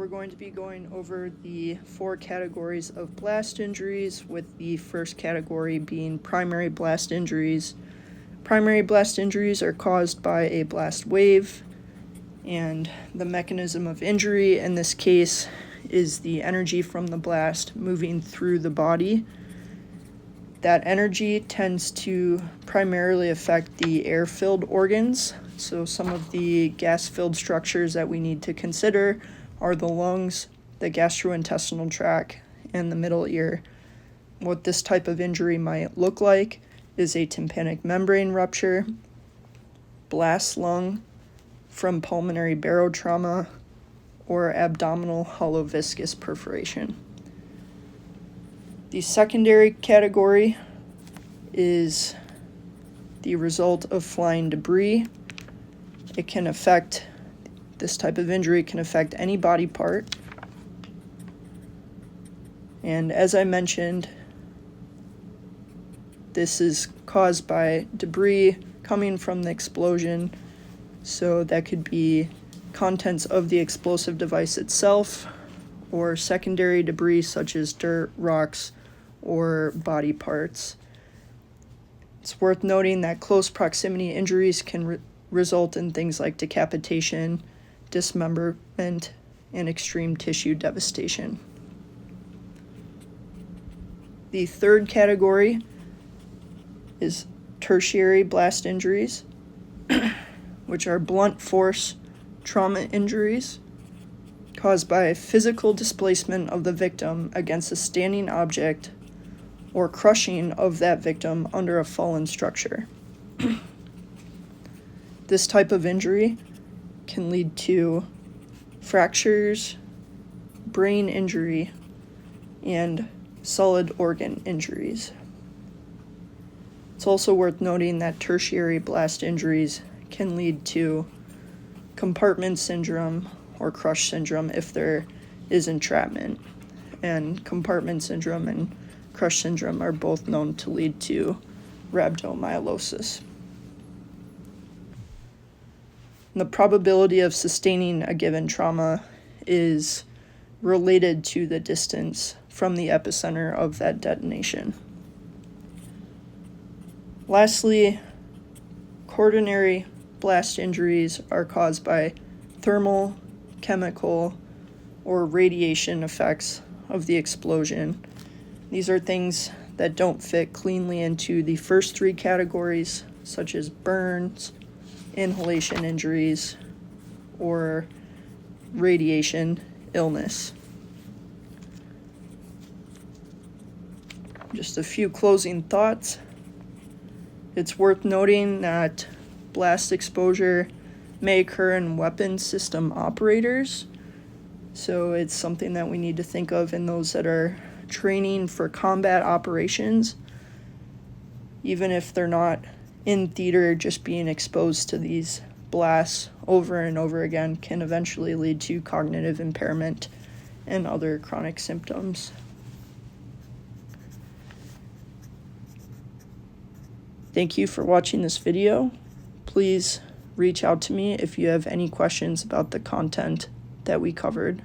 we're going to be going over the 4 categories of blast injuries, with the first category being primary blast injuries. Primary blast injuries are caused by a blast wave, and the mechanism of injury in this case is the energy from the blast moving through the body. That energy tends to primarily affect the air-filled organs, so some of the gas-filled structures that we need to consider are the lungs, the gastrointestinal tract, and the middle ear. What this type of injury might look like is a tympanic membrane rupture, blast lung from pulmonary barotrauma, or abdominal hollow viscous perforation. The secondary category is the result of flying debris. This type of injury can affect any body part. And as I mentioned, this is caused by debris coming from the explosion. So that could be contents of the explosive device itself, or secondary debris such as dirt, rocks, or body parts. It's worth noting that close proximity injuries can result in things like decapitation, dismemberment, and extreme tissue devastation. The third category is tertiary blast injuries, which are blunt force trauma injuries caused by physical displacement of the victim against a standing object or crushing of that victim under a fallen structure. This type of injury can lead to fractures, brain injury, and solid organ injuries. It's also worth noting that tertiary blast injuries can lead to compartment syndrome or crush syndrome if there is entrapment. And compartment syndrome and crush syndrome are both known to lead to rhabdomyolysis. The probability of sustaining a given trauma is related to the distance from the epicenter of that detonation. Lastly, quaternary blast injuries are caused by thermal, chemical, or radiation effects of the explosion. These are things that don't fit cleanly into the first 3 categories, such as burns, inhalation injuries, or radiation illness. Just a few closing thoughts. It's worth noting that blast exposure may occur in weapons system operators, so it's something that we need to think of in those that are training for combat operations. Even if they're not in theater, just being exposed to these blasts over and over again can eventually lead to cognitive impairment and other chronic symptoms. Thank you for watching this video. Please reach out to me if you have any questions about the content that we covered.